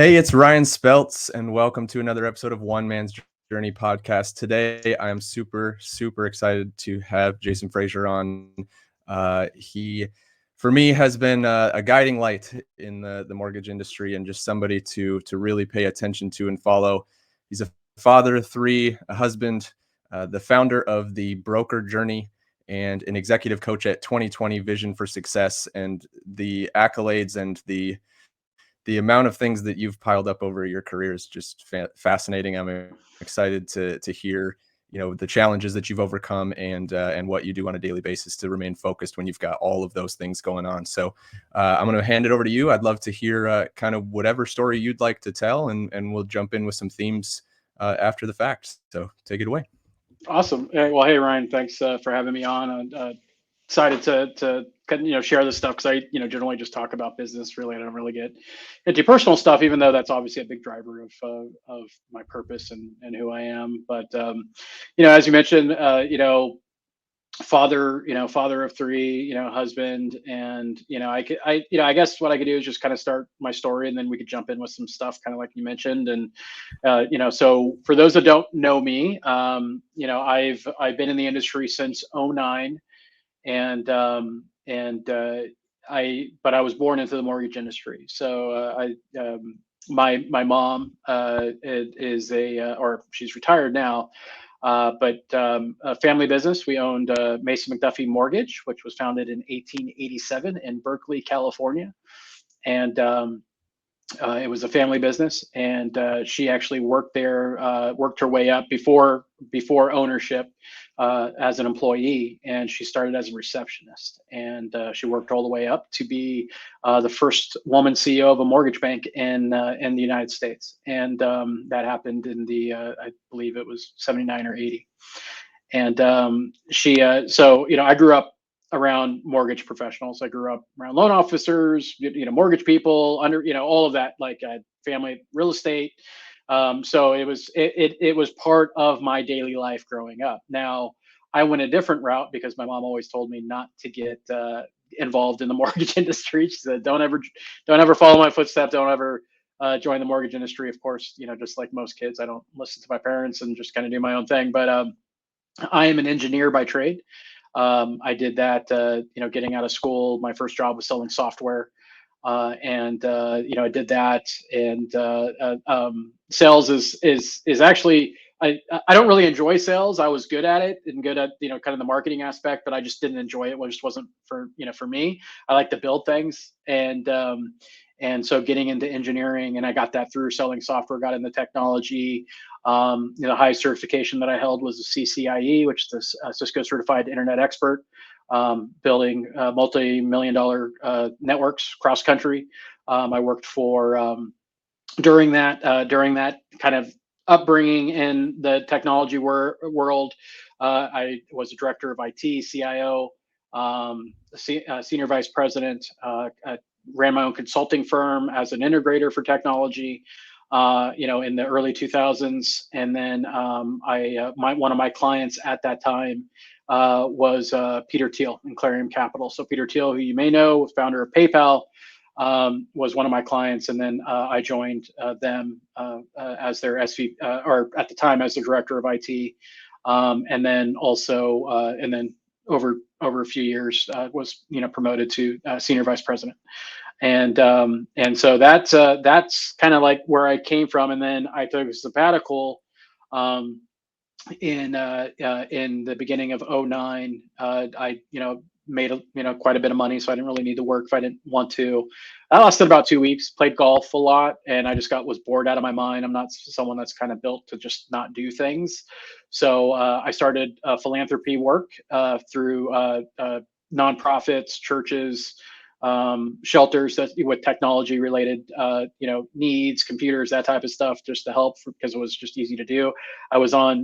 Hey, it's Ryan Speltz, and welcome to another episode of One Man's Journey podcast. Today, I am super excited to have Jason Frazier on. He, for me, has been a guiding light in the mortgage industry and just somebody to really pay attention to and follow. He's a father of three, a husband, the founder of the Broker Journey, and an executive coach at 2020 Vision for Success. And the accolades and the amount of things that you've piled up over your career is just fascinating. I'm excited to hear, the challenges that you've overcome and what you do on a daily basis to remain focused when you've got all of those things going on. So I'm going to hand it over to you. I'd love to hear kind of whatever story you'd like to tell, and we'll jump in with some themes after the fact. So take it away. Awesome. Well, hey Ryan, thanks for having me on. I'm excited to share this stuff because I generally just talk about business. Really, I don't really get into personal stuff, even though that's obviously a big driver of my purpose and who I am. But as you mentioned, father of three, husband, and I guess what I could do is just kind of start my story, and then we could jump in with some stuff, kind of like you mentioned. And so for those that don't know me, I've been in the industry since '09, and but I was born into the mortgage industry. So my mom is or she's retired now, but a family business. We owned Mason McDuffie Mortgage, which was founded in 1887 in Berkeley, California, and it was a family business. And she actually worked there, worked her way up before ownership as an employee, and she started as a receptionist, and she worked all the way up to be the first woman CEO of a mortgage bank in the United States. And that happened in the I believe it was '79 or '80. And I grew up around mortgage professionals. I grew up around loan officers, mortgage people, all of that, like family real estate. So it was part of my daily life growing up. Now I went a different route because my mom always told me not to get involved in the mortgage industry. She said, don't ever follow my footsteps. Don't ever join the mortgage industry. Of course, just like most kids, I don't listen to my parents and just kind of do my own thing. But I am an engineer by trade. I did that, getting out of school. My first job was selling software. And I did that. And sales is actually, I don't really enjoy sales. I was good at it and good at, kind of the marketing aspect, but I just didn't enjoy it. It just wasn't for me. I like to build things. And so getting into engineering, and I got that through selling software, got into technology. The highest certification that I held was the CCIE, which is the Cisco Certified Internet Expert, building multi-million-dollar networks cross country. I worked for during that kind of upbringing in the technology world. I was a director of IT, CIO, senior vice president. Ran my own consulting firm as an integrator for technology, in the early 2000s. And then one of my clients at that time was Peter Thiel and Clarion Capital. So Peter Thiel, who you may know, founder of PayPal, was one of my clients. And then I joined them as their SV, or at the time as the director of IT. And then also, over a few years, was promoted to senior vice president. And so that's kind of like where I came from. And then I took a sabbatical in the beginning of '09. I made quite a bit of money, so I didn't really need to work if I didn't want to. I lasted about 2 weeks, played golf a lot, and I just was bored out of my mind. I'm not someone that's kind of built to just not do things. So I started philanthropy work through nonprofits, churches, shelters that with technology related needs, computers, that type of stuff, just to help, because it was just easy to do. I was on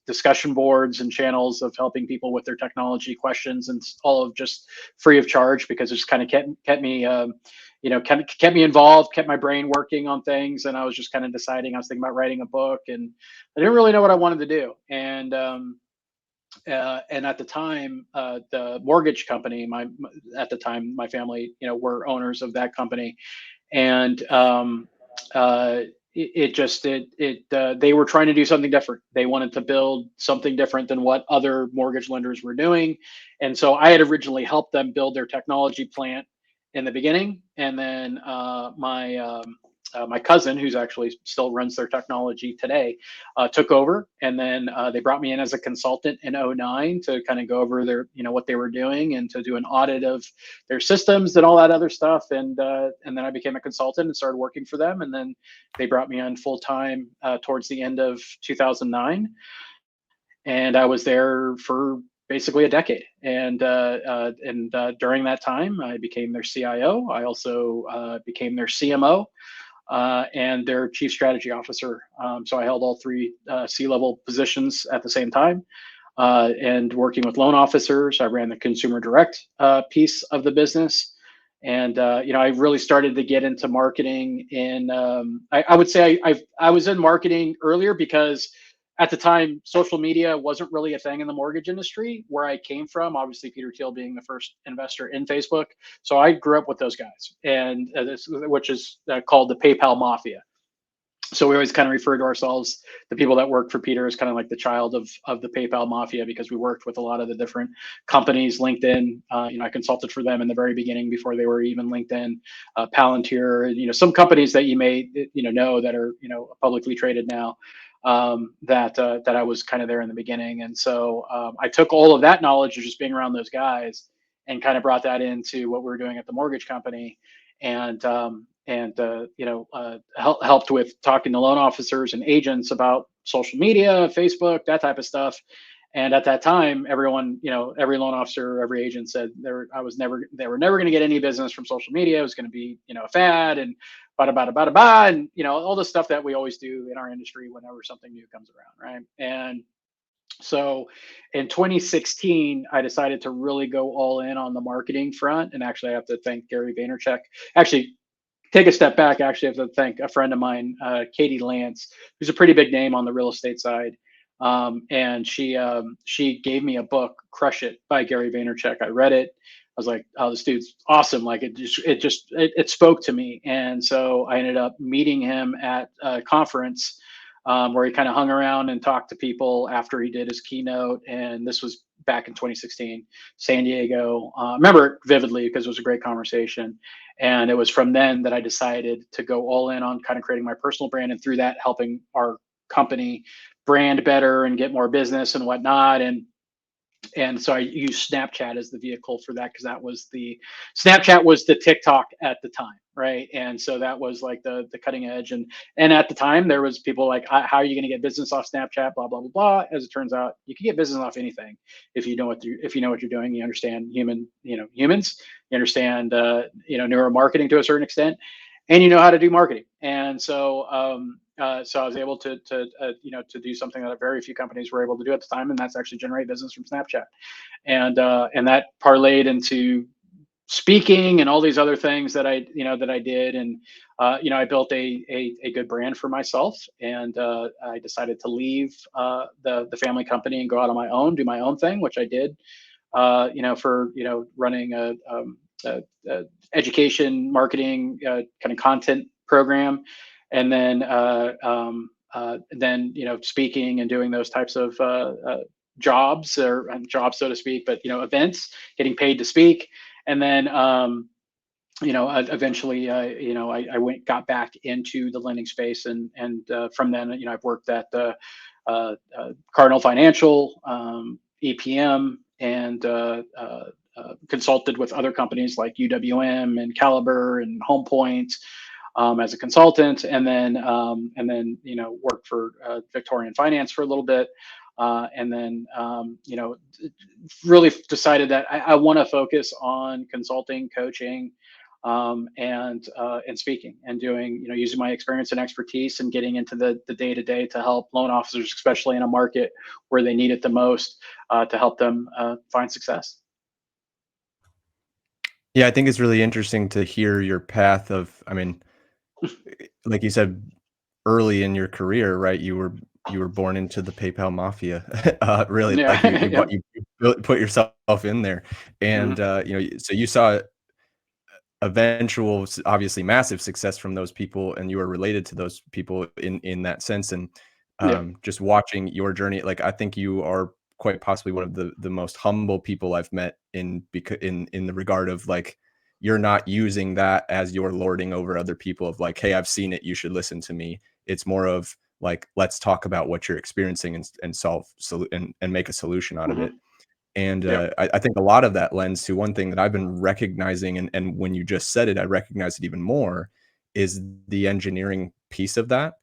discussion boards and channels of helping people with their technology questions, and all of just free of charge, because it just kind of kept me kept me involved, kept my brain working on things. And I was just kind of deciding, I was thinking about writing a book, and I didn't really know what I wanted to do. And at the time, the mortgage company, at the time, my family, were owners of that company. And uh, they were trying to do something different. They wanted to build something different than what other mortgage lenders were doing. And so I had originally helped them build their technology plant in the beginning. And then my cousin, who's actually still runs their technology today, took over. And then they brought me in as a consultant in '09 to kind of go over what they were doing and to do an audit of their systems and all that other stuff. And then I became a consultant and started working for them. And then they brought me on full time towards the end of 2009, and I was there for basically a decade. And during that time, I became their CIO. I also became their CMO. And their chief strategy officer. So I held all three C-level positions at the same time. And working with loan officers, I ran the consumer direct piece of the business. And I really started to get into marketing in. I would say I was in marketing earlier because at the time social media wasn't really a thing in the mortgage industry where I came from. Obviously, Peter Thiel being the first investor in Facebook, so I grew up with those guys, and which is called the PayPal Mafia. So we always kind of refer to ourselves, the people that work for Peter, as kind of like the child of the PayPal Mafia, because we worked with a lot of the different companies. LinkedIn, I consulted for them in the very beginning before they were even LinkedIn. Palantir, some companies that you may know that are publicly traded now. That I was kind of there in the beginning, and so I took all of that knowledge of just being around those guys and kind of brought that into what we were doing at the mortgage company, and helped with talking to loan officers and agents about social media, Facebook, that type of stuff. And at that time, everyone, every loan officer, every agent said they were never going to get any business from social media. It was going to be, a fad and bada bada bada bada, and all the stuff that we always do in our industry whenever something new comes around, right? And so in 2016, I decided to really go all in on the marketing front. And actually, I have to thank Gary Vaynerchuk. Actually, take a step back. Actually, I have to thank a friend of mine, Katie Lance, who's a pretty big name on the real estate side. And she gave me a book, Crush It by Gary Vaynerchuk. I read it. I was like, oh, this dude's awesome. Like it spoke to me. And so I ended up meeting him at a conference where he kind of hung around and talked to people after he did his keynote. And this was back in 2016, San Diego. Remember it vividly because it was a great conversation. And it was from then that I decided to go all in on kind of creating my personal brand, and through that, helping our company brand better and get more business and whatnot. And so I used Snapchat as the vehicle for that, because Snapchat was the TikTok at the time, right? And so that was like the cutting edge. And at the time there was people like, how are you going to get business off Snapchat? Blah blah blah blah. As it turns out, you can get business off anything if you know what you're doing. You understand humans. You understand neuromarketing to a certain extent, and you know how to do marketing. And so I was able to do something that very few companies were able to do at the time, and that's actually generate business from Snapchat. And that parlayed into speaking and all these other things that I did. And I built a good brand for myself, and I decided to leave the family company and go out on my own, do my own thing, which I did. For running a education, marketing, kind of content program, and then speaking and doing those types of jobs, or jobs, so to speak, but events, getting paid to speak. And then eventually I got back into the lending space, and from then I've worked at Cardinal Financial, EPM, and consulted with other companies like UWM and Caliber and Home Point as a consultant, and then worked for Victorian Finance for a little bit, and then really decided that I want to focus on consulting, coaching, and speaking, and doing using my experience and expertise, and getting into the day to day to help loan officers, especially in a market where they need it the most, to help them find success. Yeah, I think it's really interesting to hear your path of, I mean, like you said, early in your career, right? You were born into the PayPal mafia. Really, Yeah. like you Yep. put yourself in there, Mhm. and so you saw eventual, obviously massive success from those people, and you are related to those people in that sense. And Yeah. just watching your journey, like I think you are quite possibly one of the most humble people I've met in the regard of like you're not using that as you're lording over other people of like, hey, I've seen it, you should listen to me. It's more of like, let's talk about what you're experiencing and and make a solution out of it. Hmm. And Yeah. I think a lot of that lends to one thing that I've been recognizing, and when you just said it, I recognize it even more, is the engineering piece of that.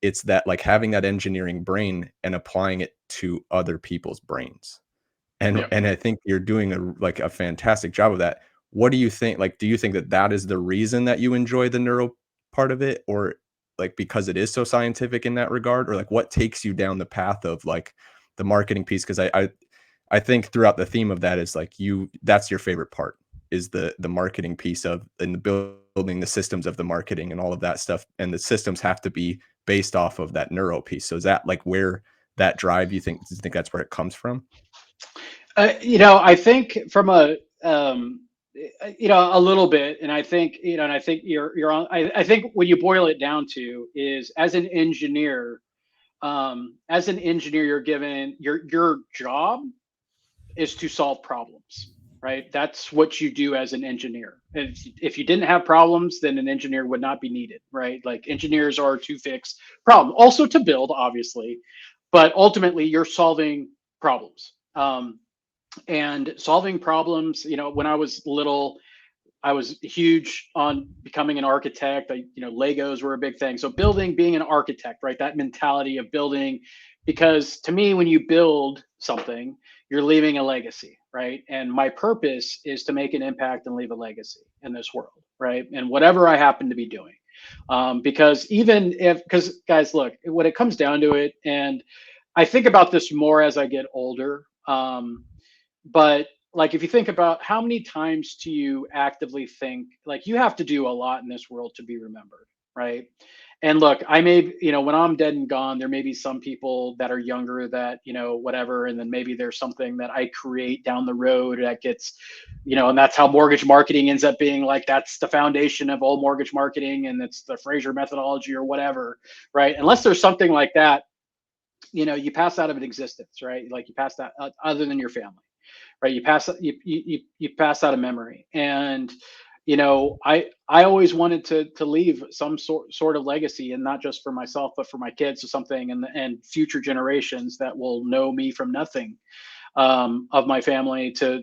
It's that like having that engineering brain and applying it to other people's brains. Yeah. And I think you're doing a fantastic job of that. What do you think? Like, do you think that that is the reason that you enjoy the neuro part of it, or like because it is so scientific in that regard, or like what takes you down the path of like the marketing piece? Because I think throughout the theme of that is like that's your favorite part, is the marketing piece of and the building the systems of the marketing and all of that stuff. And the systems have to be based off of that neuro piece. So is that like where that drive, do you think that's where it comes from? I think from a little bit, and I think, and I think you're on. I think what you boil it down to is as an engineer, you're given your job is to solve problems, right? That's what you do as an engineer. If you didn't have problems, then an engineer would not be needed, right? Like engineers are to fix problems, also to build, obviously, but ultimately you're solving problems. And solving problems, when I was little, I was huge on becoming an architect. Legos were a big thing. So building, being an architect, right? That mentality of building, because to me, when you build something, you're leaving a legacy, right? And my purpose is to make an impact and leave a legacy in this world, right? And whatever I happen to be doing. Because because guys, look, when it comes down to it, and I think about this more as I get older. But like, if you think about how many times do you actively think, like, you have to do a lot in this world to be remembered, right? And look, when I'm dead and gone, there may be some people that are younger that, whatever, and then maybe there's something that I create down the road that gets, and that's how mortgage marketing ends up being, like, that's the foundation of all mortgage marketing, and it's the Frazier methodology or whatever, right? Unless there's something like that, you pass out of existence, right? Like, you pass that, other than your family, right? You pass out of memory. And I always wanted to leave some sort of legacy, and not just for myself but for my kids, or something, and future generations that will know me from nothing, of my family, to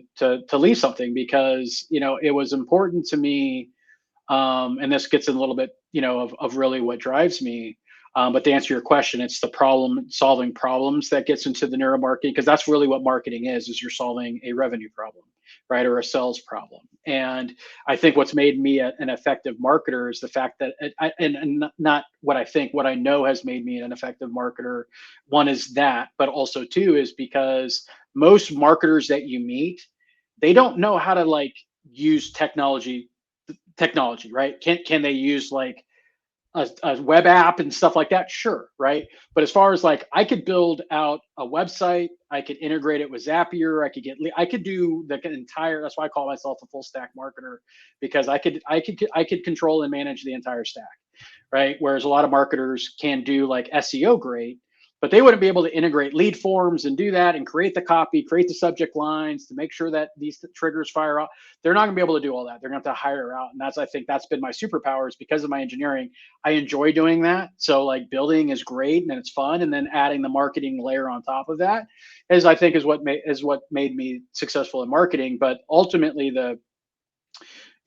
leave something, because it was important to me. And this gets in a little bit, of really what drives me. But to answer your question, it's the problem solving problems that gets into the neuromarketing, because that's really what marketing is you're solving a revenue problem, right? Or a sales problem. And I think what's made me an effective marketer is the fact that, and not what I think, what I know has made me an effective marketer. One is that, but also two is because most marketers that you meet, they don't know how to, like, use technology, right? Can they use, like, a web app and stuff like that? Sure, right? But as far as, like, I could build out a website, I could integrate it with Zapier, I could do the entire. That's why I call myself a full stack marketer, because I could control and manage the entire stack, right? Whereas a lot of marketers can do, like, SEO great, but they wouldn't be able to integrate lead forms and do that and create the copy, create the subject lines to make sure that these triggers fire out. They're not going to be able to do all that. They're going to have to hire out. And I think that's been my superpowers because of my engineering. I enjoy doing that. So, like, building is great and it's fun. And then adding the marketing layer on top of that I think is what made me successful in marketing. But ultimately,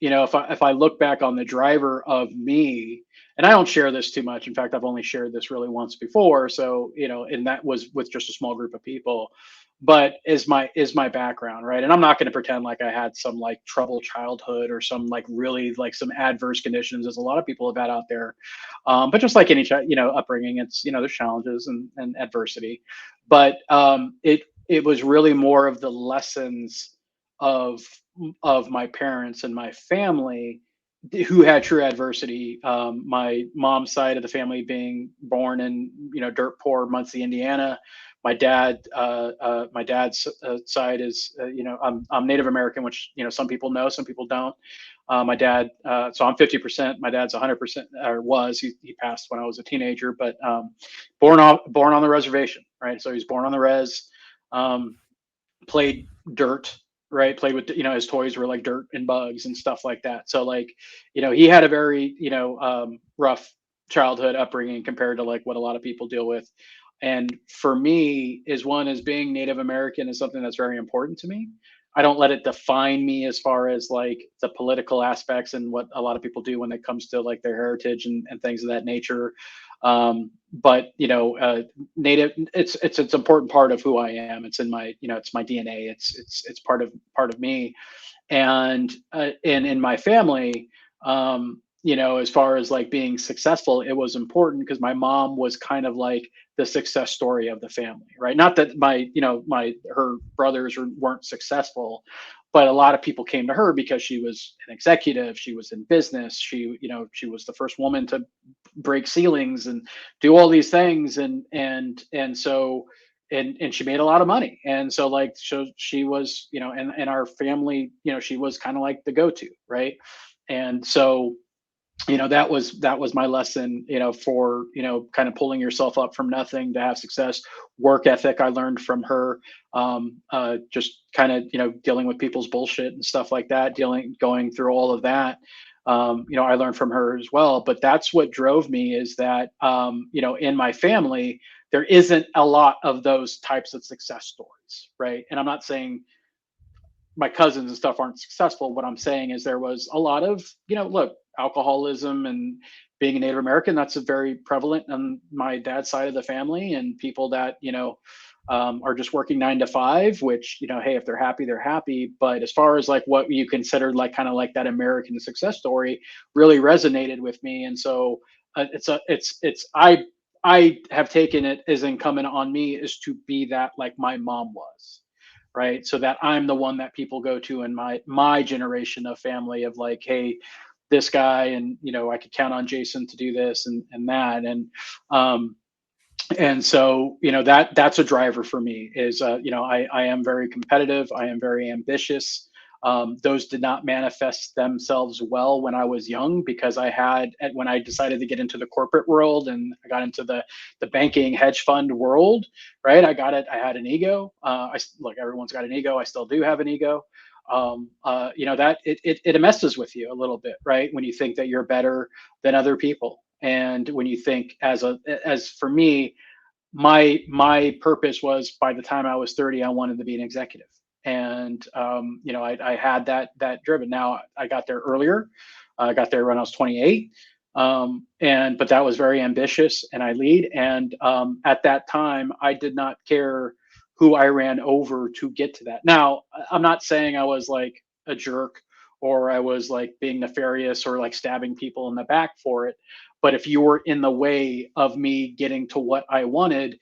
if I look back on the driver of me, and I don't share this too much. In fact, I've only shared this really once before. So, and that was with just a small group of people, but is my background, right? And I'm not going to pretend like I had some, like, troubled childhood or some, like, really, like, some adverse conditions, as a lot of people have had out there. But just like any upbringing, it's, there's challenges and adversity, but it was really more of the lessons of my parents and my family, who had true adversity. My mom's side of the family being born in, dirt poor Muncie, Indiana. My dad's side is, I'm Native American, which, some people know, some people don't. My dad, so I'm 50%. My dad's 100%, or was. He passed when I was a teenager, but born on the reservation, right? So he's born on the res. Um, Played dirt, right? Played with, his toys were like dirt and bugs and stuff like that. So like, he had a very, rough childhood upbringing compared to like what a lot of people deal with. And for me, is being Native American is something that's very important to me. I don't let it define me as far as like the political aspects and what a lot of people do when it comes to like their heritage and things of that nature. But native, it's an important part of who I am. It's in my, it's my DNA. It's part of me. And in my family, as far as like being successful, it was important because my mom was kind of like the success story of the family, right? Not that her brothers weren't successful, but a lot of people came to her because she was an executive, she was in business, she was the first woman to break ceilings and do all these things, and she made a lot of money, and so like, so she was, in our family, she was kind of like the go-to, right? And so, that was my lesson, for, kind of pulling yourself up from nothing to have success. Work ethic I learned from her. Just kind of, dealing with people's bullshit and stuff like that, going through all of that. I learned from her as well. But that's what drove me, is that, in my family there isn't a lot of those types of success stories, right? And I'm not saying my cousins and stuff aren't successful. What I'm saying is there was a lot of, look, alcoholism and being a Native American, that's a very prevalent on my dad's side of the family, and people that, are just working 9 to 5, which, hey, if they're happy, they're happy. But as far as like what you considered like kind of like that American success story really resonated with me. And so I have taken it as incumbent on me is to be that like my mom was, right? So that I'm the one that people go to in my generation of family of like, hey, this guy, and I could count on Jason to do this and that, um and so that's a driver for me is I am very competitive, I am very ambitious. Those did not manifest themselves well when I was young, because when I decided to get into the corporate world and I got into the banking hedge fund world, right? I had an ego. Look, everyone's got an ego, I still do have an ego. That it messes with you a little bit, right? When you think that you're better than other people, and when you think as for me, my purpose was, by the time I was 30, I wanted to be an executive. And I had that driven. Now I got there earlier. I got there when I was 28. But that was very ambitious, and I lead. And at that time, I did not care who I ran over to get to that. Now, I'm not saying I was like a jerk, or I was like being nefarious, or like stabbing people in the back for it. But if you were in the way of me getting to what I wanted,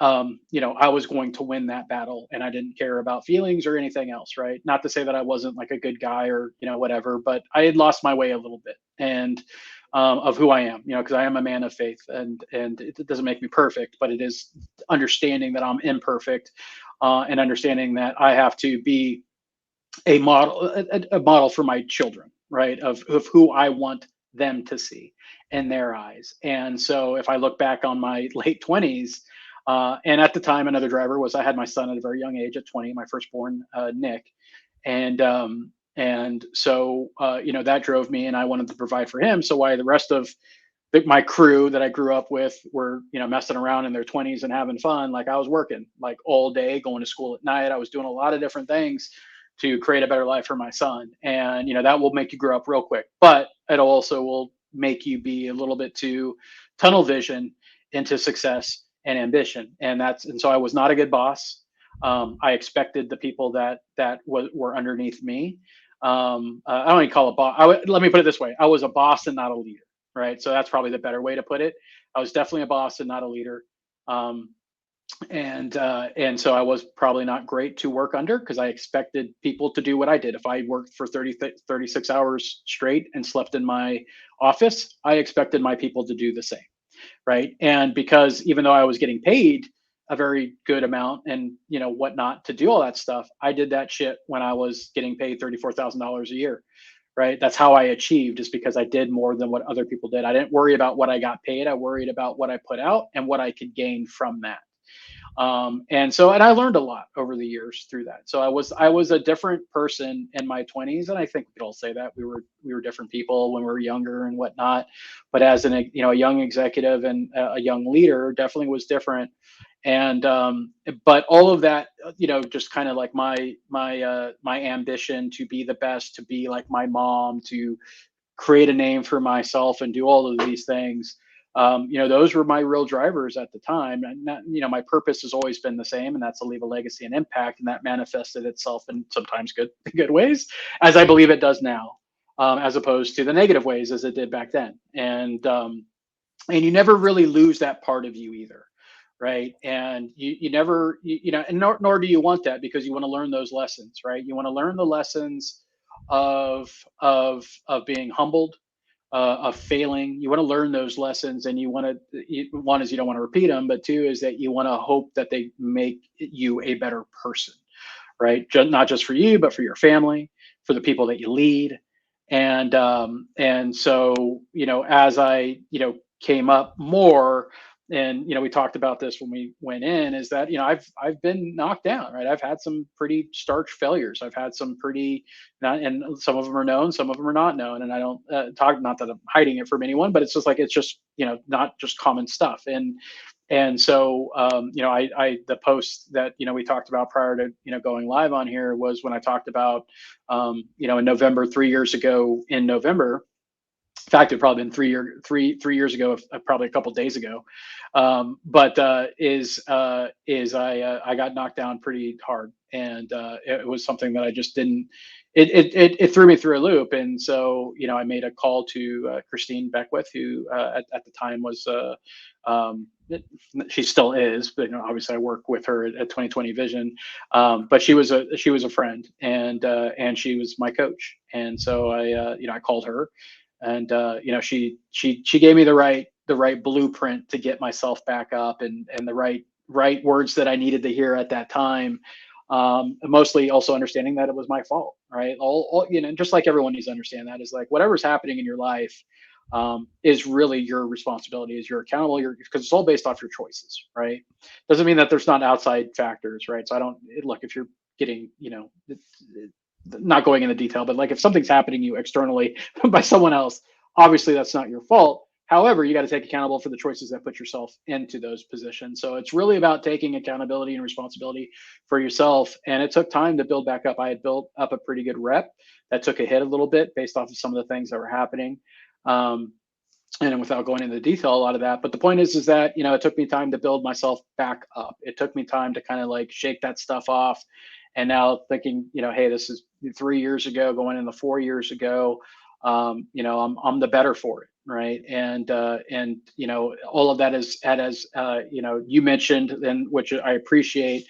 I was going to win that battle, and I didn't care about feelings or anything else, right? Not to say that I wasn't like a good guy or, whatever, but I had lost my way a little bit, and of who I am, because I am a man of faith, and it doesn't make me perfect, but it is understanding that I'm imperfect, and understanding that I have to be a model for my children, right? Of who I want them to see in their eyes. And so if I look back on my late 20s, and at the time, another driver was I had my son at a very young age, at 20, my firstborn, Nick. And so, that drove me, and I wanted to provide for him. So while the rest of my crew that I grew up with were, messing around in their 20s and having fun, like I was working like all day, going to school at night. I was doing a lot of different things to create a better life for my son. And, that will make you grow up real quick, but it also will make you be a little bit too tunnel vision into success and ambition. And so I was not a good boss. I expected the people that were underneath me. I don't even call it boss. Let me put it this way. I was a boss and not a leader. Right. So that's probably the better way to put it. I was definitely a boss and not a leader. And so I was probably not great to work under, because I expected people to do what I did. If I worked for 36 hours straight and slept in my office, I expected my people to do the same. Right. And because even though I was getting paid a very good amount and, whatnot to do all that stuff, I did that shit when I was getting paid $34,000 a year. right? That's how I achieved, is because I did more than what other people did. I didn't worry about what I got paid. I worried about what I put out and what I could gain from that. And I learned a lot over the years through that. So I was a different person in my 20s, and I think we could all say that we were different people when we were younger and whatnot. But as a young executive and a young leader, definitely was different. And um, but all of that, just kind of like my ambition to be the best, to be like my mom, to create a name for myself and do all of these things. Those were my real drivers at the time. And my purpose has always been the same, and that's to leave a legacy and impact. And that manifested itself in sometimes good ways, as I believe it does now, as opposed to the negative ways as it did back then. And you never really lose that part of you either, right? And you never, and nor do you want that, because you want to learn those lessons, right? You want to learn the lessons of being humbled, of failing. You want to learn those lessons, and one is you don't want to repeat them, but two is that you want to hope that they make you a better person, right? Not just for you, but for your family, for the people that you lead. And as I came up more, and we talked about this when we went in, is that I've been knocked down, right? I've had some pretty starch failures. I've had some pretty, not, and some of them are known, some of them are not known, and I don't talk, not that I'm hiding it from anyone, but it's just not just common stuff. And so the post that we talked about prior to going live on here was when I talked about in November, 3 years ago in November. In fact, it probably been 3 years ago, probably a couple of days ago. But I got knocked down pretty hard, and it was something that I just didn't. It threw me through a loop, and so I made a call to Christine Beckwith, who at the time was. Um, she still is, but obviously I work with her at 2020 Vision. But she was a friend, and she was my coach, and so I called her, and she gave me the right blueprint to get myself back up, and the right words that I needed to hear at that time. Mostly also understanding that it was my fault, right? All just like everyone needs to understand, that is like whatever's happening in your life is really your responsibility, is you're accountable, because it's all based off your choices, right? Doesn't mean that there's not outside factors, right? So I don't look, if you're getting not going into detail, but like if something's happening to you externally by someone else, obviously that's not your fault. However, you got to take accountable for the choices that put yourself into those positions. So it's really about taking accountability and responsibility for yourself. And it took time to build back up. I had built up a pretty good rep that took a hit a little bit based off of some of the things that were happening. Um, and without going into detail, a lot of that. But the point is that it took me time to build myself back up. It took me time to kind of like shake that stuff off. And now thinking, hey, this is 3 years ago, going into 4 years ago. I'm the better for it, right? And all of that is as you mentioned, and which I appreciate.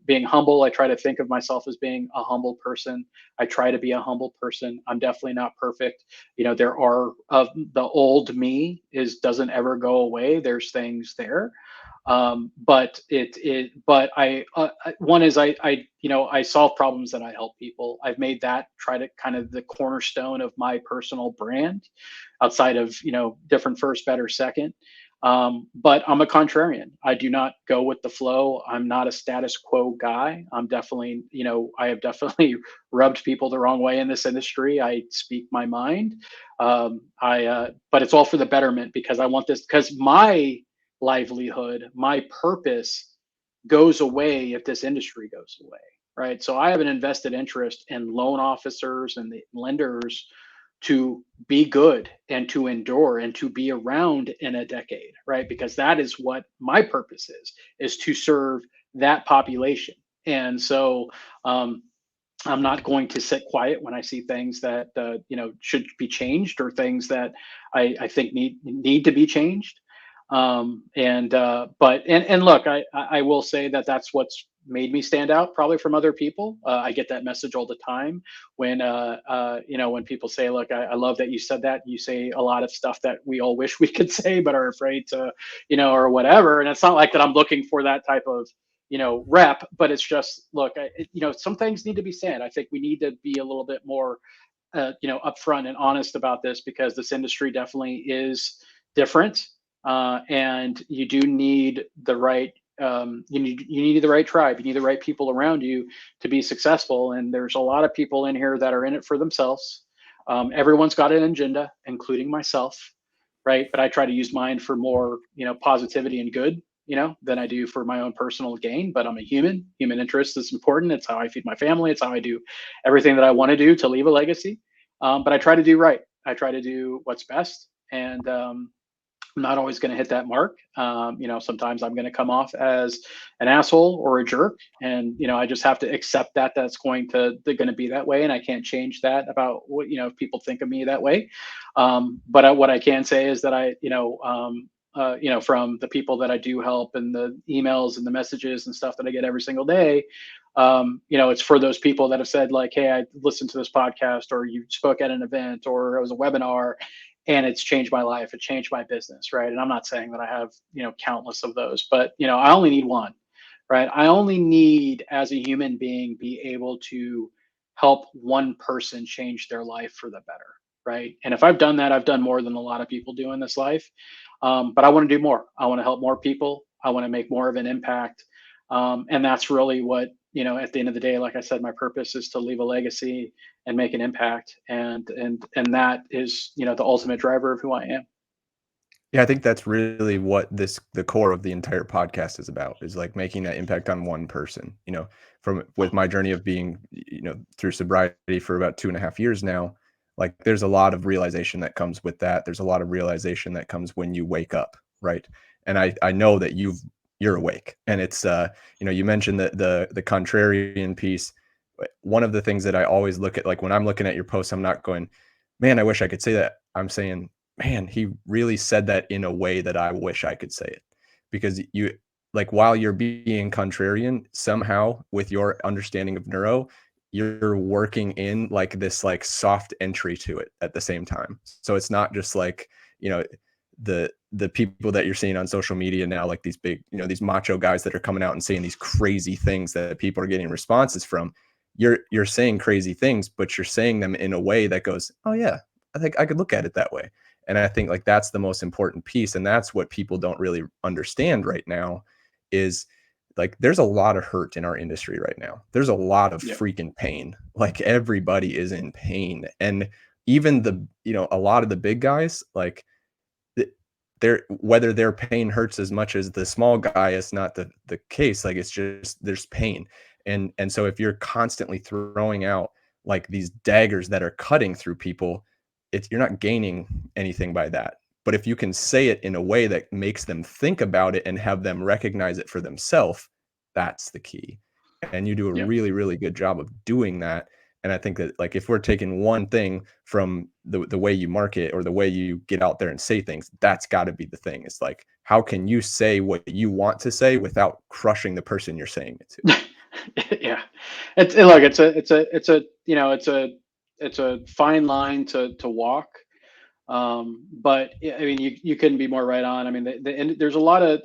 Being humble, I try to think of myself as being a humble person. I try to be a humble person. I'm definitely not perfect. There are the old me doesn't ever go away. There's things there. But one is I solve problems, and I help people. I've made that try to kind of the cornerstone of my personal brand, outside of different first, better, second. But I'm a contrarian. I do not go with the flow. I'm not a status quo guy. I'm definitely, I have definitely rubbed people the wrong way in this industry. I speak my mind. But it's all for the betterment, because I want this, because my livelihood, my purpose goes away if this industry goes away, right? So I have an invested interest in loan officers and the lenders to be good and to endure and to be around in a decade, right? Because that is what my purpose is to serve that population. And so I'm not going to sit quiet when I see things that should be changed, or things that I think need to be changed. And look, I will say that that's what's made me stand out probably from other people. I get that message all the time when people say, look, I love that you said that. You say a lot of stuff that we all wish we could say but are afraid to, or whatever. And it's not like that I'm looking for that type of rep, but it's just, look, some things need to be said. I think we need to be a little bit more upfront and honest about this, because this industry definitely is different, and you do need the right. You need the right tribe. You need the right people around you to be successful. And there's a lot of people in here that are in it for themselves. Everyone's got an agenda, including myself, right? But I try to use mine for more, positivity and good, than I do for my own personal gain. But I'm a human. Human interest is important. It's how I feed my family. It's how I do everything that I want to do to leave a legacy. But I try to do right. I try to do what's best, and I'm not always going to hit that mark. Sometimes I'm going to come off as an asshole or a jerk, and I just have to accept that that's they're going to be that way, and I can't change that about what if people think of me that way. But what I can say is that from the people that I do help, and the emails and the messages and stuff that I get every single day, it's for those people that have said, like, hey, I listened to this podcast, or you spoke at an event, or it was a webinar, and it's changed my life. It changed my business, right? And I'm not saying that I have, countless of those, but I only need one, right? I only need, as a human being, be able to help one person change their life for the better, right? And if I've done that, I've done more than a lot of people do in this life. But I want to do more. I want to help more people. I want to make more of an impact. And that's really what, at the end of the day, like I said, my purpose is to leave a legacy and make an impact. And that is, the ultimate driver of who I am. Yeah, I think that's really what the core of the entire podcast is about, is like making that impact on one person. From with my journey of being, through sobriety for about 2.5 years now, like there's a lot of realization that comes with that. There's a lot of realization that comes when you wake up, right? And I know that you're awake, and it's you mentioned the contrarian piece. One of the things that I always look at, like when I'm looking at your posts, I'm not going, man, I wish I could say that. I'm saying, man, he really said that in a way that I wish I could say it. Because like, while you're being contrarian, somehow with your understanding of neuro, you're working in like this like soft entry to it at the same time. So it's not just like, the people that you're seeing on social media now, like these big, these macho guys that are coming out and saying these crazy things that people are getting responses from. You're saying crazy things, but you're saying them in a way that goes, oh yeah, I think I could look at it that way. And I think like that's the most important piece. And that's what people don't really understand right now, is like there's a lot of hurt in our industry right now. There's a lot of freaking pain. Like everybody is in pain. And even a lot of the big guys, like whether their pain hurts as much as the small guy is not the case. Like it's just, there's pain. And so if you're constantly throwing out like these daggers that are cutting through people, you're not gaining anything by that. But if you can say it in a way that makes them think about it and have them recognize it for themselves, that's the key. And you do a really, really good job of doing that. And I think that, like, if we're taking one thing from the way you market or the way you get out there and say things, that's got to be the thing. It's like, how can you say what you want to say without crushing the person you're saying it to? Yeah, look, it's a fine line to walk. But I mean, you couldn't be more right on. I mean, and there's a lot of,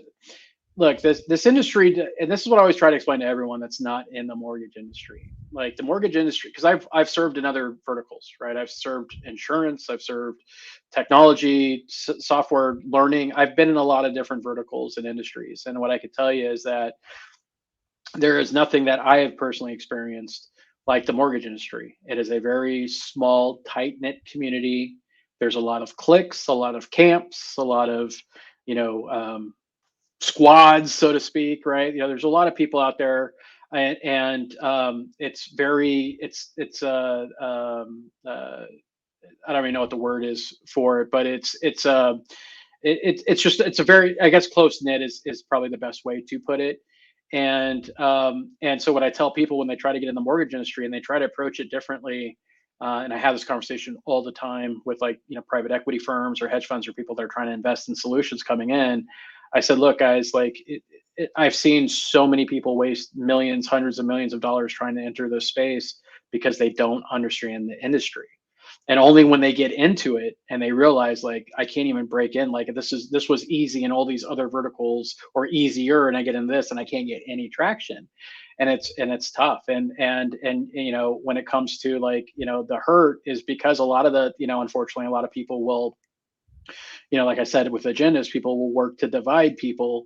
look, this industry, and this is what I always try to explain to everyone that's not in the mortgage industry. Like the mortgage industry, because I've served in other verticals, right? I've served insurance, I've served technology, software learning. I've been in a lot of different verticals and industries, and what I could tell you is that there is nothing that I have personally experienced like the mortgage industry. It is a very small, tight knit community. There's a lot of cliques, a lot of camps, a lot of, you know, squads, so to speak, right? There's a lot of people out there, and it's very, I don't even know what the word is for it, but it's a very, I guess, close knit is probably the best way to put it. And so what I tell people when they try to get in the mortgage industry and they try to approach it differently, and I have this conversation all the time with, like, private equity firms or hedge funds or people that are trying to invest in solutions coming in. I said, look, guys, like I've seen so many people waste millions, hundreds of millions of dollars trying to enter this space because they don't understand the industry. And only when they get into it and they realize like I can't even break in, like this was easy in all these other verticals or easier, and I get in this and I can't get any traction. And it's tough. And when it comes to like, the hurt is because a lot of the, unfortunately a lot of people will, like I said, with agendas, people will work to divide people.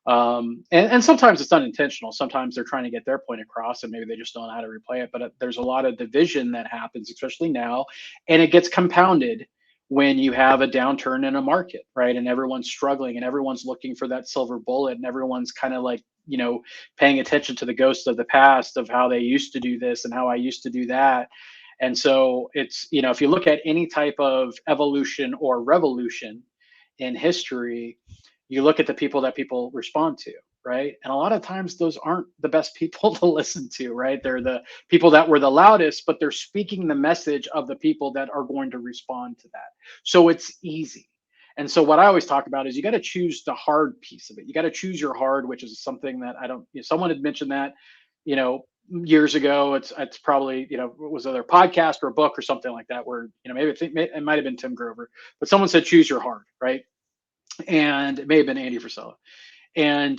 And sometimes it's unintentional. Sometimes they're trying to get their point across and maybe they just don't know how to replay it. But there's a lot of division that happens, especially now. And it gets compounded when you have a downturn in a market, right? And everyone's struggling and everyone's looking for that silver bullet and everyone's kind of like, paying attention to the ghosts of the past of how they used to do this and how I used to do that. And so it's, if you look at any type of evolution or revolution in history, you look at the people that people respond to, right? And a lot of times those aren't the best people to listen to, right? They're the people that were the loudest, but they're speaking the message of the people that are going to respond to that. So it's easy. And so what I always talk about is you got to choose the hard piece of it. You got to choose your hard, which is something that I don't, someone had mentioned that, years ago. It's probably, was either a podcast or a book or something like that where, maybe it might have been Tim Grover, but someone said, choose your hard, right? And it may have been Andy Frisella. And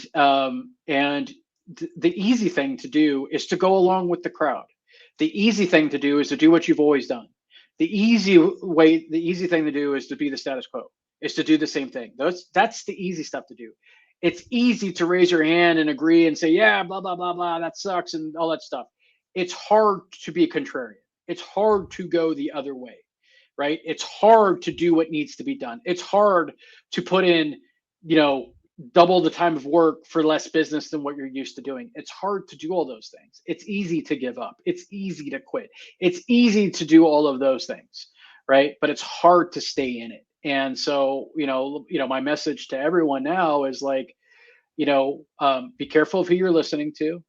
the easy thing to do is to go along with the crowd. The easy thing to do is to do what you've always done. The easy thing to do is to be the status quo, is to do the same thing. That's the easy stuff to do. It's easy to raise your hand and agree and say, yeah, blah, blah, blah, blah, that sucks and all that stuff. It's hard to be a contrarian. It's hard to go the other way, right? It's hard to do what needs to be done. It's hard to put in, double the time of work for less business than what you're used to doing. It's hard to do all those things. It's easy to give up. It's easy to quit. It's easy to do all of those things, right? But it's hard to stay in it. And so, my message to everyone now is like, be careful of who you're listening to.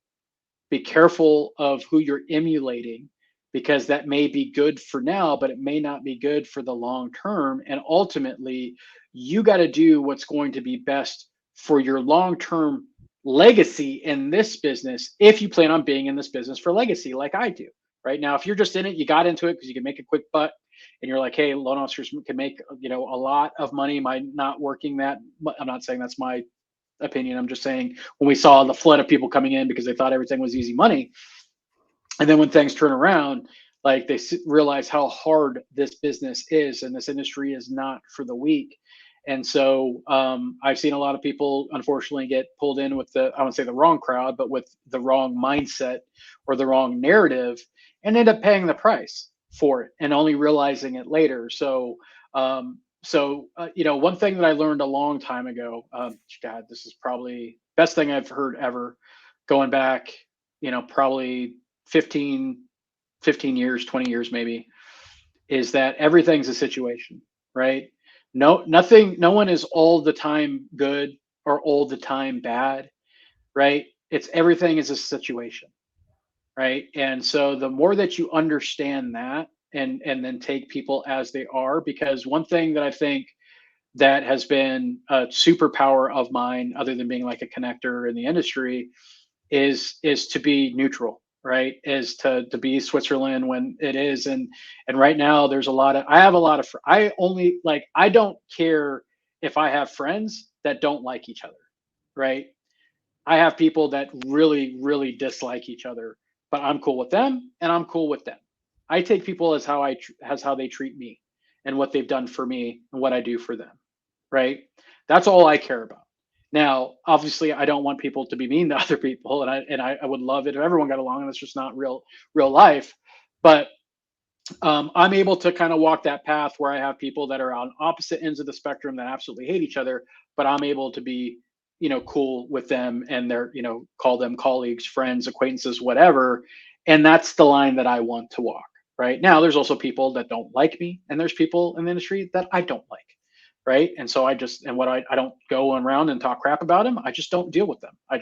Be careful of who you're emulating, because that may be good for now, but it may not be good for the long term. And ultimately, you got to do what's going to be best for your long term legacy in this business, if you plan on being in this business for legacy, like I do. Right now, if you're just in it, you got into it because you can make a quick buck, and you're like, hey, loan officers can make a lot of money by not working that. I'm not saying that's my opinion. I'm just saying when we saw the flood of people coming in because they thought everything was easy money, and then when things turn around, like they realize how hard this business is, and this industry is not for the weak. And so I've seen a lot of people, unfortunately, get pulled in with I wouldn't say the wrong crowd, but with the wrong mindset or the wrong narrative, and end up paying the price for it and only realizing it later. So, one thing that I learned a long time ago, God, this is probably best thing I've heard ever, going back, probably 15 years, 20 years maybe, is that everything's a situation, right? No one is all the time good or all the time bad, right? It's everything is a situation, right? And so the more that you understand that, and then take people as they are, because one thing that I think that has been a superpower of mine, other than being like a connector in the industry, is to be neutral, right? Is to be Switzerland when it is. And right now there's I don't care if I have friends that don't like each other, right? I have people that really, really dislike each other, but I'm cool with them and I'm cool with them. I take people as how they treat me and what they've done for me and what I do for them, right? That's all I care about. Now, obviously, I don't want people to be mean to other people, and I would love it if everyone got along, and that's just not real life. But I'm able to kind of walk that path where I have people that are on opposite ends of the spectrum that absolutely hate each other, but I'm able to be, cool with them, and they're, call them colleagues, friends, acquaintances, whatever. And that's the line that I want to walk. Right now, there's also people that don't like me, and there's people in the industry that I don't like. Right. And so I don't go around and talk crap about them. I just don't deal with them. I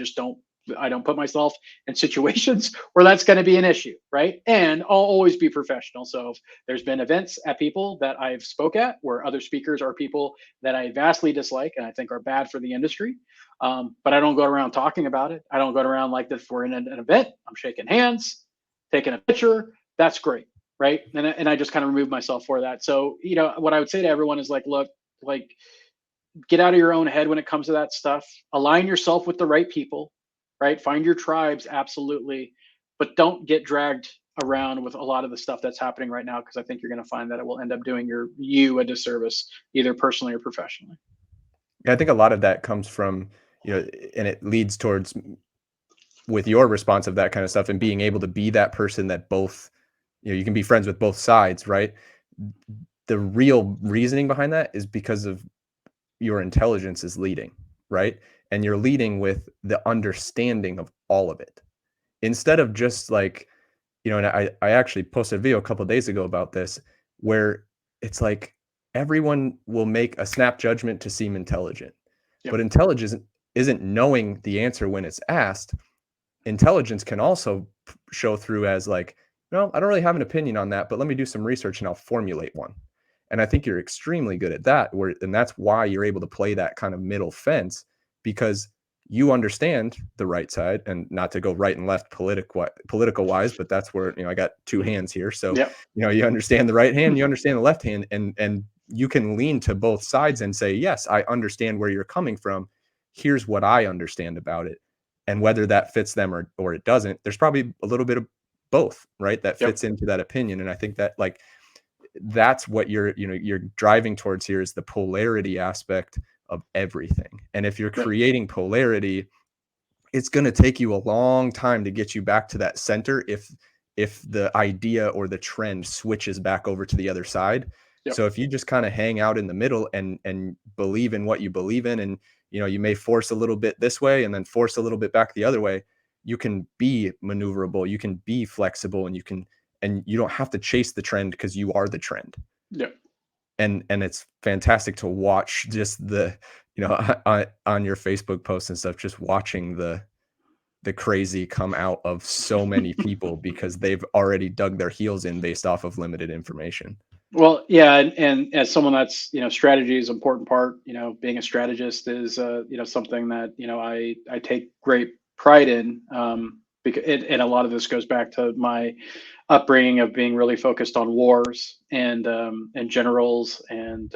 don't put myself in situations where that's going to be an issue. Right. And I'll always be professional. So if there's been events at people that I've spoke at where other speakers are people that I vastly dislike and I think are bad for the industry. But I don't go around talking about it. I don't go around like this. If we're in an event, I'm shaking hands, taking a picture. That's great. right? And I just kind of removed myself for that. So, what I would say to everyone is like, look, like, get out of your own head when it comes to that stuff. Align yourself with the right people, right? Find your tribes, absolutely, but don't get dragged around with a lot of the stuff that's happening right now, because I think you're going to find that it will end up doing you a disservice, either personally or professionally. I think a lot of that comes from, and it leads towards with your response of that kind of stuff and being able to be that person that both, you can be friends with both sides, right? The real reasoning behind that is because of your intelligence is leading, right? And you're leading with the understanding of all of it. Instead of just like, and I actually posted a video a couple of days ago about this, where it's like everyone will make a snap judgment to seem intelligent, Yep. but intelligence isn't knowing the answer when it's asked. Intelligence can also show through as like, no, I don't really have an opinion on that, but let me do some research and I'll formulate one. And I think you're extremely good at that, and that's why you're able to play that kind of middle fence, because you understand the right side, and not to go right and left political wise, but that's where, I got two hands here. So, Yep. You understand the right hand, you understand the left hand, and you can lean to both sides and say, yes, I understand where you're coming from. Here's what I understand about it. And whether that fits them or it doesn't, there's probably a little bit of both, right? That fits into that opinion. And I think that like, that's what you're driving towards here, is the polarity aspect of everything. And if you're creating polarity, it's going to take you a long time to get you back to that center if the idea or the trend switches back over to the other side. Yep. So if you just kind of hang out in the middle and believe in what you believe in, and you may force a little bit this way and then force a little bit back the other way, you can be maneuverable, you can be flexible, and you don't have to chase the trend, because you are the trend. Yeah. And it's fantastic to watch just the, on your Facebook posts and stuff, just watching the crazy come out of so many people because they've already dug their heels in based off of limited information. Well, yeah, and as someone that's, strategy is an important part. Being a strategist is something that I take great pride in, because and a lot of this goes back to my upbringing of being really focused on wars and generals and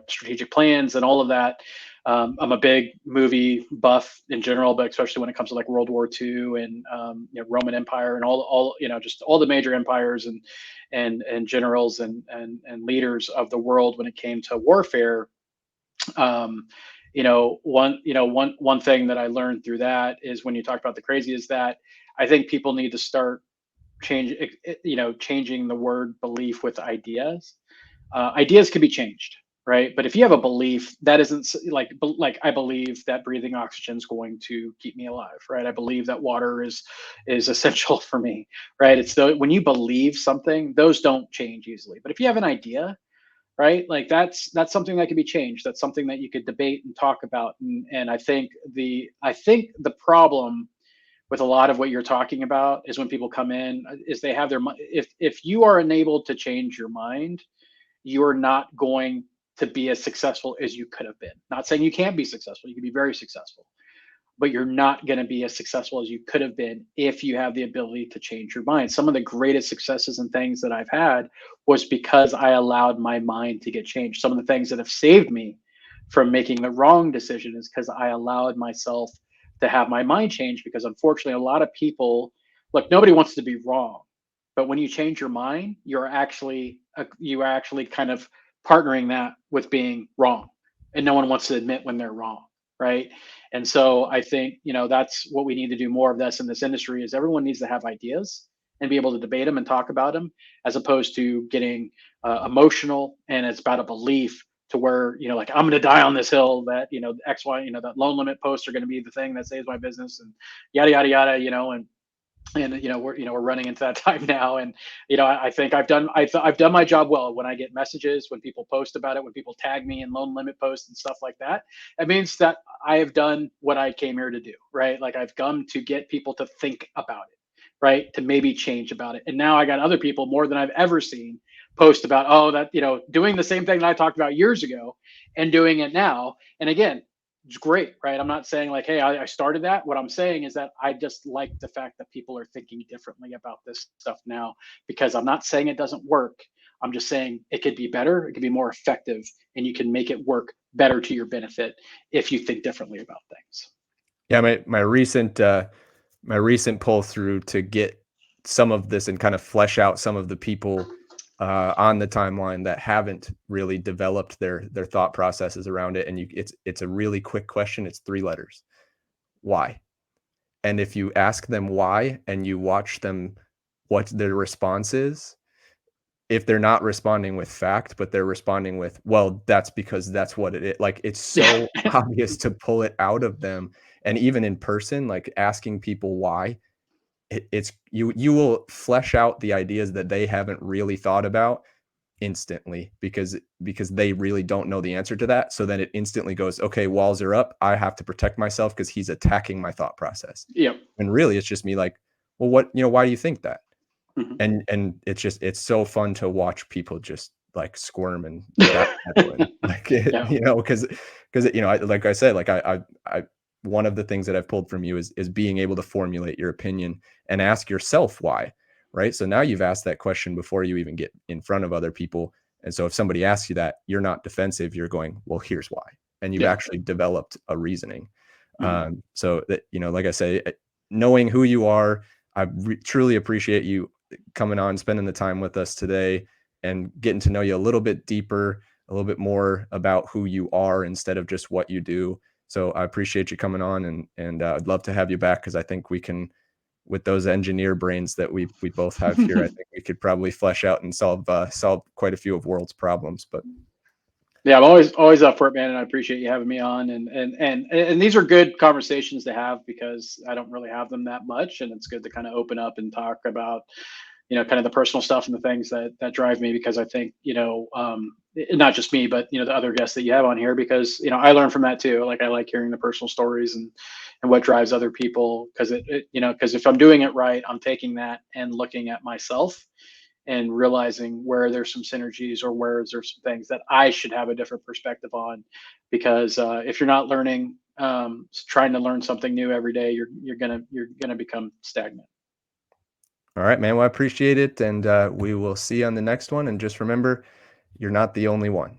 strategic plans and all of that. I'm a big movie buff in general, but especially when it comes to like World War II and Roman Empire and all just all the major empires and generals and leaders of the world when it came to warfare. One thing that I learned through that is, when you talk about the crazy, is that I think people need to start changing the word belief with ideas. Ideas can be changed, right? But if you have a belief that isn't like I believe that breathing oxygen is going to keep me alive, right? I believe that water is essential for me, right? It's when you believe something, those don't change easily. But if you have an idea, right, like that's something that can be changed. That's something that you could debate and talk about. And I think the problem with a lot of what you're talking about is, when people come in, is they have their if you are unable to change your mind, you're not going to be as successful as you could have been. Not saying you can't be successful, you can be very successful, but you're not going to be as successful as you could have been if you have the ability to change your mind. Some of the greatest successes and things that I've had was because I allowed my mind to get changed. Some of the things that have saved me from making the wrong decision is because I allowed myself to have my mind change. Because unfortunately, a lot of people, look, nobody wants to be wrong, but when you change your mind, you are actually kind of partnering that with being wrong, and no one wants to admit when they're wrong, right? And so I think that's what we need to do more of this in this industry, is everyone needs to have ideas and be able to debate them and talk about them, as opposed to getting emotional and it's about a belief, to where like, I'm going to die on this hill that X, Y, that loan limit posts are going to be the thing that saves my business, and yada yada yada, and we're running into that time now. And I think I've done my job well. When I get messages, when people post about it, when people tag me in loan limit posts and stuff like that, it means that I have done what I came here to do, right? Like, I've come to get people to think about it, right? To maybe change about it. And now I got other people, more than I've ever seen, post about, oh, that doing the same thing that I talked about years ago and doing it now. And again, it's great, right? I'm not saying like, hey, I started that. What I'm saying is that I just like the fact that people are thinking differently about this stuff now, because I'm not saying it doesn't work. I'm just saying it could be better, it could be more effective, and you can make it work better to your benefit if you think differently about things. Yeah, my recent pull through to get some of this and kind of flesh out some of the people on the timeline that haven't really developed their thought processes around it. And it's a really quick question. It's 3 letters. Why? And if you ask them why and you watch them, what their response is, if they're not responding with fact, but they're responding with, well, that's because that's what it is. Like, it's Yeah. so obvious to pull it out of them. And even in person, like asking people why, it's you will flesh out the ideas that they haven't really thought about instantly, because they really don't know the answer to that. So then it instantly goes, okay, walls are up. I have to protect myself because he's attacking my thought process. Yep. And really, it's just me like, well, why do you think that? Mhm. And it's so fun to watch people just like squirm and backpedal and like Yeah. because like I said, like I one of the things that I've pulled from you is being able to formulate your opinion and ask yourself why, right? So now you've asked that question before you even get in front of other people. And so if somebody asks you that, you're not defensive, you're going, well, here's why. And you've Yeah. actually developed a reasoning. Mhm. So that, like I say, knowing who you are, I truly appreciate you coming on, spending the time with us today, and getting to know you a little bit deeper, a little bit more about who you are instead of just what you do. So I appreciate you coming on, and I'd love to have you back, because I think we can, with those engineer brains that we both have here, I think we could probably flesh out and solve quite a few of world's problems. But Yeah, I'm always up for it, man, and I appreciate you having me on. And these are good conversations to have, because I don't really have them that much, and it's good to kind of open up and talk about, kind of the personal stuff and the things that drive me, because I think, not just me, but the other guests that you have on here, because I learn from that too. Like, I like hearing the personal stories and what drives other people, because because if I'm doing it right, I'm taking that and looking at myself and realizing where there's some synergies, or where there's some things that I should have a different perspective on. Because if you're not learning, trying to learn something new every day, you're gonna become stagnant. all right, man. Well, I appreciate it, and we will see you on the next one. And just remember, you're not the only one.